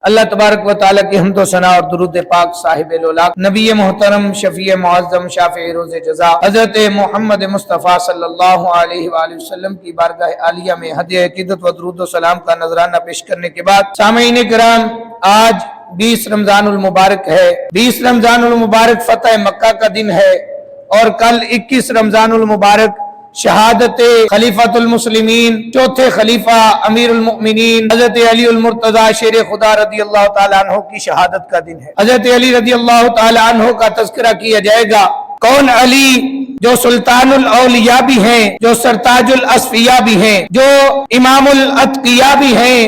اللہ تبارک و تعالیٰ کی حمد و ثنا اور درود پاک صاحب لولاک نبی محترم شفیع معظم شافع روز جزا حضرت محمد مصطفیٰ صلی اللہ علیہ وآلہ وسلم کی بارگاہ عالیہ میں ہدیہ عقیدت و درود و سلام کا نذرانہ پیش کرنے کے بعد سامعین کرام، آج 20 رمضان المبارک ہے۔ 20 رمضان المبارک فتح مکہ کا دن ہے اور کل 21 رمضان المبارک شہادت خلیفۃ المسلمین چوتھے خلیفہ امیر المؤمنین حضرت علی المرتضی شیر خدا رضی اللہ تعالیٰ عنہ کی شہادت کا دن ہے۔ حضرت علی رضی اللہ تعالیٰ عنہ کا تذکرہ کیا جائے گا۔ کون علی، جو سلطان الاولیاء بھی ہیں، جو سرتاج الاصفیاء بھی ہیں، جو امام الاتقیاء بھی ہیں،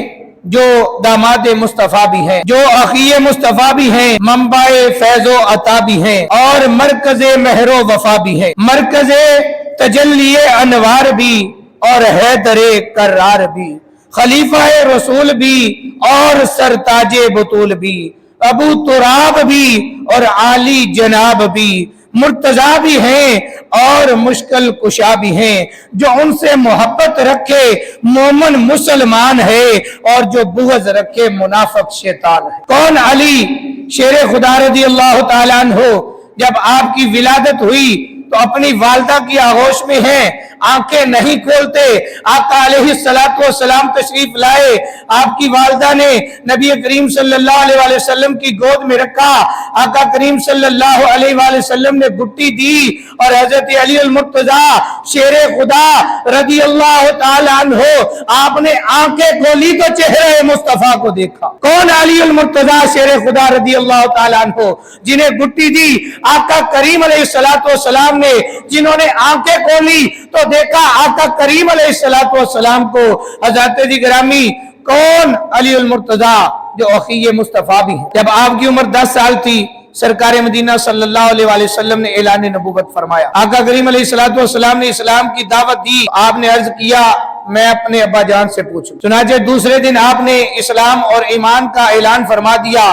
جو داماد مصطفیٰ بھی ہیں، جو اخی مصطفیٰ بھی ہیں، منبع فیض و عطا بھی ہیں، اور مرکز مہر و وفا بھی ہیں، مرکز تجلی انوار بھی اور حیدر کرار بھی، خلیفہ رسول بھی اور سرتاج بطول بھی، ابو تراب بھی اور عالی جناب بھی، مرتضی بھی ہیں اور مشکل کشا بھی ہیں، جو ان سے محبت رکھے مومن مسلمان ہے اور جو بغض رکھے منافق شیطان ہے۔ کون علی شیر خدا رضی اللہ تعالیٰ عنہ جب آپ کی ولادت ہوئی تو اپنی والدہ کی آغوش میں ہیں، آنکھیں نہیں کھولتے۔ آقا علیہ السلام تشریف لائے، آپ کی والدہ نے نبی کریم صلی اللہ علیہ وآلہ وسلم کی گود میں رکھا، آقا کریم صلی اللہ علیہ وآلہ وسلم نے گھٹی دی اور حضرت علی المرتضی شیر خدا رضی اللہ تعالیٰ عنہ آپ نے آنکھیں کھولی تو چہرے مصطفیٰ کو دیکھا۔ کون علی المرتضی شیر خدا رضی اللہ تعالیٰ عنہ جنہیں گھٹی دی آقا کریم علیہ السلام نے، جنہوں نے آنکھیں کھولی تو دیکھا آقا کریم علیہ السلام کو۔ حضرت جی گرامی، کون علی المرتضی جو اخی مصطفیٰ بھی ہیں۔ جب آپ کی عمر 10 سال تھی، سرکار مدینہ صلی اللہ علیہ وآلہ وسلم نے اعلان نبوت فرمایا۔ آقا کریم علیہ السلام نے اسلام کی دعوت دی۔ آپ نے عرض کیا میں اپنے ابا جان سے پوچھوں، چنانچہ دوسرے دن آپ نے اسلام اور ایمان کا اعلان فرما دیا۔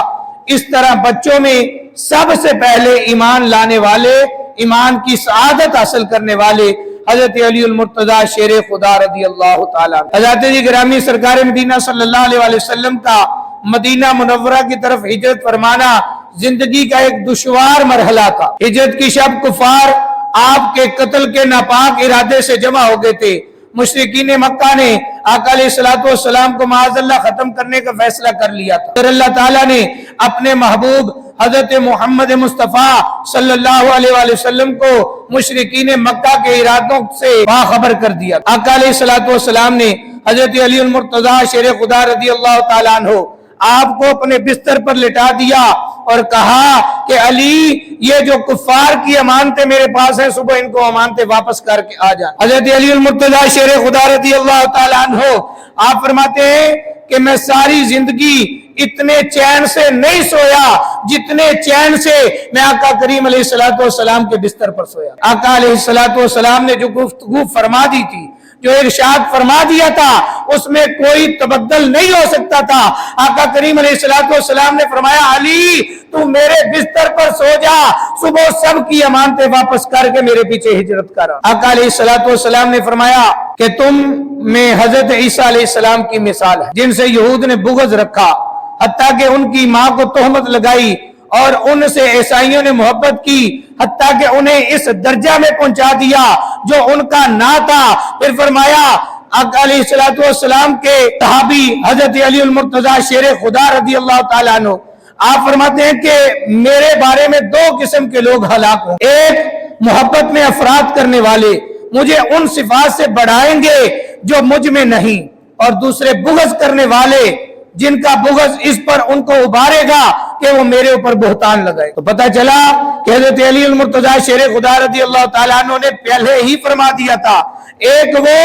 اس طرح بچوں میں سب سے پہلے ایمان لانے والے، ایمان کی سعادت حاصل کرنے والے حضرت علی المرتضی شیر خدا رضی اللہ تعالیٰ۔ حضرت جی گرامی، سرکار مدینہ صلی اللہ علیہ وآلہ وسلم کا مدینہ منورہ کی طرف ہجرت فرمانا زندگی کا ایک دشوار مرحلہ تھا۔ ہجرت کی شب کفار آپ کے قتل کے ناپاک ارادے سے جمع ہو گئے تھے۔ مشرکین مکہ نے آقا علیہ السلام کو معاذ اللہ ختم کرنے کا فیصلہ کر لیا تھا، پھر اللہ تعالیٰ نے اپنے محبوب حضرت محمد مصطفیٰ صلی اللہ علیہ وآلہ وسلم کو مشرکین مکہ کے ارادوں سے باخبر کر دیا۔ آقا علیہ السلام نے حضرت علی المرتضی شیر خدا رضی اللہ تعالیٰ عنہ آپ کو اپنے بستر پر لٹا دیا اور کہا کہ علی، یہ جو کفار کی امانتیں میرے پاس ہیں، صبح ان کو امانتیں واپس کر کے آ جائیں۔ حضرت علی المرتضی شیر خدا رضی اللہ تعالیٰ عنہ آپ فرماتے ہیں کہ میں ساری زندگی اتنے چین سے نہیں سویا جتنے چین سے میں آقا کریم علیہ السلام کے بستر پر سویا۔ آقا علیہ السلام نے جو گفتگو فرما دی تھی، جو ارشاد فرما دیا تھا، اس میں کوئی تبدل نہیں ہو سکتا تھا۔ آقا کریم علیہ السلام نے فرمایا علی، تو میرے بستر پر سو جا، صبح سب کی امانتیں واپس کر کے میرے پیچھے ہجرت کر۔ آقا علیہ السلام نے فرمایا کہ تم میں حضرت عیسیٰ علیہ السلام کی مثال ہے، جن سے یہود نے بغض رکھا، حتیٰ کہ ان کی ماں کو تہمت لگائی اور ان سے عیسائیوں نے محبت کی، حتیٰ کہ انہیں اس درجہ میں پہنچا دیا جو ان کا نہ تھا۔ پھر فرمایا آقا علیہ السلام کے صحابی حضرت علی المرتضی شیر خدا رضی اللہ تعالیٰ عنہ آپ فرماتے ہیں کہ میرے بارے میں 2 قسم کے لوگ ہلاک ہوں، ایک محبت میں افراد کرنے والے مجھے ان صفات سے بڑھائیں گے جو مجھ میں نہیں، اور دوسرے بغض کرنے والے جن کا بغض اس پر ان کو ابھارے گا کہ وہ میرے اوپر بہتان لگائے۔ تو پتہ چلا کہ حضرت علی المرتضی شیر خدا رضی اللہ تعالیٰ عنہ نے پہلے ہی فرما دیا تھا، ایک وہ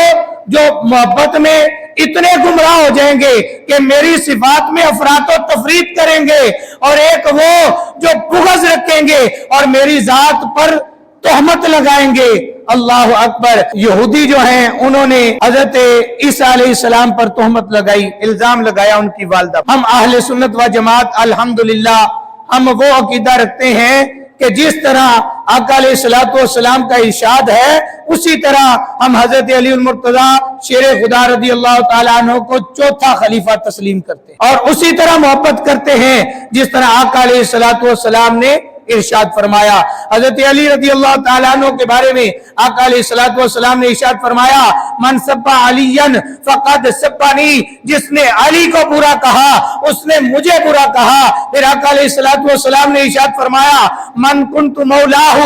جو محبت میں اتنے گمراہ ہو جائیں گے کہ میری صفات میں افراط و تفریط کریں گے، اور ایک وہ جو بغض رکھیں گے اور میری ذات پر تہمت لگائیں گے۔ اللہ اکبر۔ یہودی جو ہیں انہوں نے حضرت عیسیٰ علیہ السلام پر تہمت لگائی، الزام لگایا ان کی والدہ۔ ہم اہل سنت و جماعت الحمدللہ ہم وہ عقیدہ رکھتے ہیں کہ جس طرح آقا علیہ الصلوۃ والسلام کا ارشاد ہے اسی طرح ہم حضرت علی المرتضیٰ شیر خدا رضی اللہ تعالیٰ عنہ کو چوتھا خلیفہ تسلیم کرتے ہیں اور اسی طرح محبت کرتے ہیں جس طرح آقا علیہ الصلوۃ والسلام نے ارشاد فرمایا۔ حضرت علی رضی اللہ تعالیٰ عنہ کے بارے میں آقا علیہ الصلوۃ والسلام نے ارشاد فرمایا، من سب علی فقد سبنی، جس نے علی کو برا کہا اس نے مجھے برا کہا۔ پھر آقا علیہ الصلوۃ والسلام نے ارشاد فرمایا، من کنت مولاہ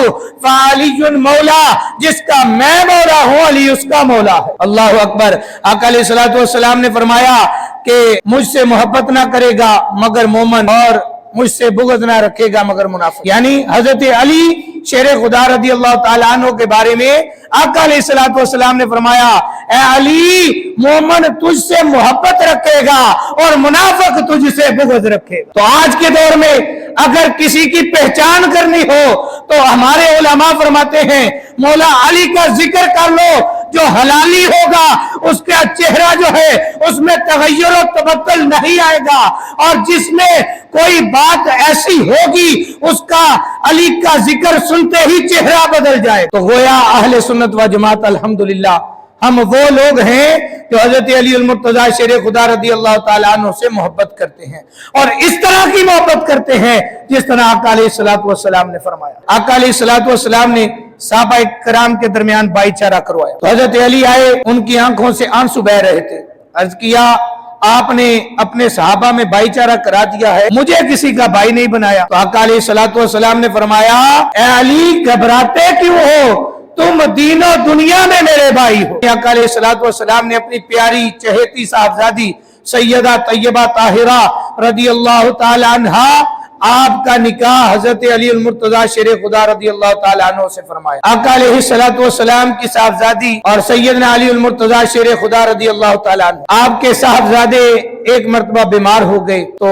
فعلی مولا، جس کا میں مولا ہوں علی اس کا مولا ہے۔ اللہ اکبر۔ آقا علیہ الصلوۃ والسلام نے فرمایا کہ مجھ سے محبت نہ کرے گا مگر مومن، اور مجھ سے بغض نہ رکھے گا مگر منافق۔ یعنی حضرت علی شیر خدا رضی اللہ تعالیٰ عنہ کے بارے میں آقا علیہ الصلوۃ والسلام نے فرمایا، اے علی، مومن تجھ سے محبت رکھے گا اور منافق تجھ سے بغض رکھے گا۔ تو آج کے دور میں اگر کسی کی پہچان کرنی ہو تو ہمارے علماء فرماتے ہیں مولا علی کا ذکر کر لو، جو حلالی ہوگا اس کا چہرہ جو ہے اس میں تغیر و تبدل نہیں آئے گا، اور جس میں کوئی بات ایسی ہوگی اس کا علی کا ذکر سنتے ہی چہرہ بدل جائے۔ تو گویا اہل سنت و جماعت الحمدللہ ہم وہ لوگ ہیں جو حضرت علی المرتضیٰ شیر خدا رضی اللہ تعالیٰ عنہ سے محبت کرتے ہیں، اور اس طرح کی محبت کرتے ہیں جس طرح آقا علیہ الصلوۃ والسلام نے فرمایا۔ آقا علیہ الصلوۃ والسلام نے صحابہ کرام کے درمیان بھائی چارہ کروایا تو حضرت علی آئے، ان کی آنکھوں سے آنسو بہ رہے تھے۔ عرض کیا، آپ نے اپنے صحابہ میں بھائی چارہ کرا دیا ہے، مجھے کسی کا بھائی نہیں بنایا۔ تو آقا علیہ الصلوۃ والسلام نے فرمایا، اے علی گھبراتے کیوں ہو، تم دین و دنیا میں میرے بھائی ہو۔ آقا علیہ الصلوۃ والسلام نے اپنی پیاری چہیتی صاحبزادی سیدہ طیبہ طاہرہ رضی اللہ تعالی عنہا آپ کا نکاح حضرت علی المرتضیٰ شیر خدا رضی اللہ تعالیٰ عنہ سے فرمایا۔ آقا علیہ الصلوۃ والسلام کی صاحبزادی اور سیدنا علی المرتضیٰ شیر خدا رضی اللہ تعالیٰ عنہ، آپ کے صاحبزادے ایک مرتبہ بیمار ہو گئے تو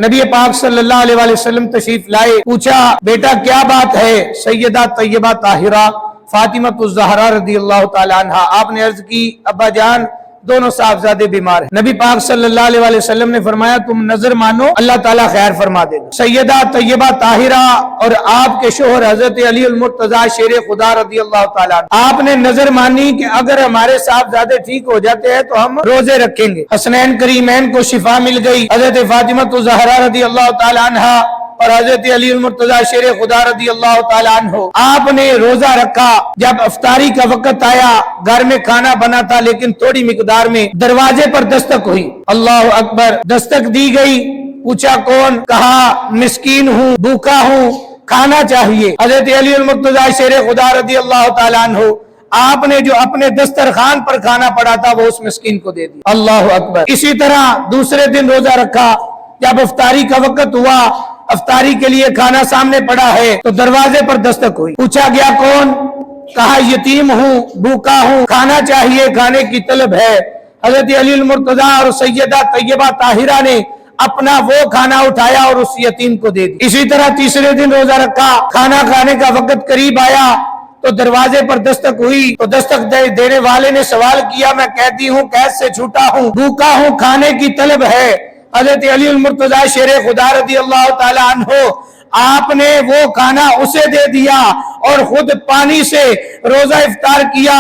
نبی پاک صلی اللہ علیہ وآلہ وسلم تشریف لائے، پوچھا بیٹا کیا بات ہے؟ سیدہ طیبہ طاہرہ فاطمہ الزہرا رضی اللہ تعالیٰ عنہا، آپ نے عرض کی ابا جان دونوں صاحبزادے بیمار ہیں۔ نبی پاک صلی اللہ علیہ وآلہ وسلم نے فرمایا تم نظر مانو اللہ تعالیٰ خیر فرما دے گا۔ سیدہ طیبہ طاہرہ اور آپ کے شوہر حضرت علی المرتضیٰ شیر خدا رضی اللہ تعالیٰ عنہ، آپ نے نظر مانی کہ اگر ہمارے صاحبزادے ٹھیک ہو جاتے ہیں تو ہم روزے رکھیں گے۔ حسنین کریمین کو شفا مل گئی، حضرت فاطمہ الزہرا رضی اللہ تعالیٰ عنہا اور حضرت علی المرتضیٰ شیر خدا رضی اللہ تعالیٰ عنہ، آپ نے روزہ رکھا۔ جب افطاری کا وقت آیا، گھر میں کھانا بنا تھا لیکن تھوڑی مقدار میں، دروازے پر دستک ہوئی، اللہ اکبر، دستک دی گئی، پوچھا کون؟ کہا مسکین ہوں، بھوکا ہوں، کھانا چاہیے۔ حضرت علی المرتضیٰ شیر خدا رضی اللہ تعالیٰ عنہ، آپ نے جو اپنے دسترخوان پر کھانا پڑا تھا وہ اس مسکین کو دے دیا، اللہ اکبر۔ اسی طرح دوسرے دن روزہ رکھا، جب افطاری کا وقت ہوا، افطاری کے لیے کھانا سامنے پڑا ہے تو دروازے پر دستک ہوئی، پوچھا گیا کون؟ کہا یتیم ہوں، بھوکا ہوں، کھانا چاہیے، کھانے کی طلب ہے۔ حضرت علی المرتضیٰ اور سیدہ طیبہ طاہرہ نے اپنا وہ کھانا اٹھایا اور اس یتیم کو دے دیا۔ اسی طرح تیسرے دن روزہ رکھا، کھانا کھانے کا وقت قریب آیا تو دروازے پر دستک ہوئی تو دستک دینے والے نے سوال کیا میں قیدی ہوں، قید سے چھوٹا ہوں، بھوکا ہوں، کھانے کی طلب ہے۔ حضرت علی المرتضیٰ شیر خدا رضی اللہ تعالیٰ عنہ، آپ نے وہ کھانا اسے دے دیا اور خود پانی سے روزہ افطار کیا۔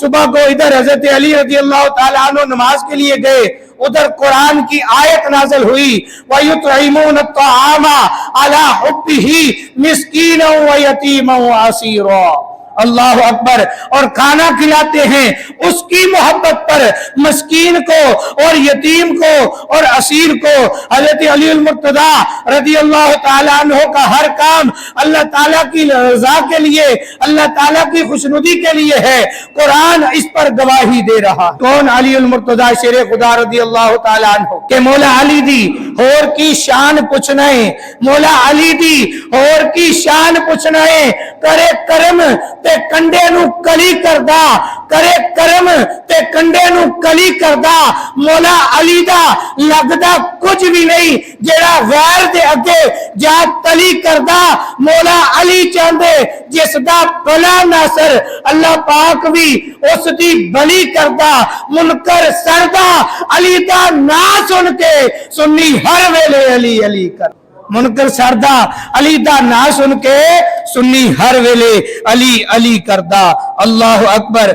صبح کو ادھر حضرت علی رضی اللہ تعالیٰ عنہ نماز کے لیے گئے، ادھر قرآن کی آیت نازل ہوئی، وَيُطْعِمُونَ الطَّعَامَ عَلَى حُبِّهِ مِسْكِينًا وَيَتِيمًا وَأَسِيرًا، اللہ اکبر، اور کھانا کھلاتے ہیں اس کی محبت پر، مسکین کو اور یتیم کو اور اسیر کو۔ حضرت علی المرتضیٰ رضی اللہ تعالیٰ عنہ کا ہر کام اللہ تعالیٰ کی رضا کے لیے، اللہ تعالیٰ کی خوشنودی کے لیے ہے، قرآن اس پر گواہی دے رہا۔ کون؟ علی المرتضیٰ شیر خدا رضی اللہ تعالیٰ عنہ کہ مولا علی دی ہور کی شان پوچھنا ہے، مولا علی دی ہور کی شان پوچھنا ہے، کرے کرم تے کنڈے نو کلی کردا، کرے کرم تے کنڈے نو کلی کردا، مولا علی دا لگدا کچھ بھی نہیں، جیڑا غیر دے اگے جا تلی کردا، مولا علی چاندے جس دا بلا ناصر اللہ پاک بھی اس دی بلی کردا، منکر سردا علی دا نا سن کے سنی ہر ویلے علی علی کر۔ منکر سردا علی دا نا سن کے سنی ہر ویلے علی علی کردا۔ اللہ اکبر۔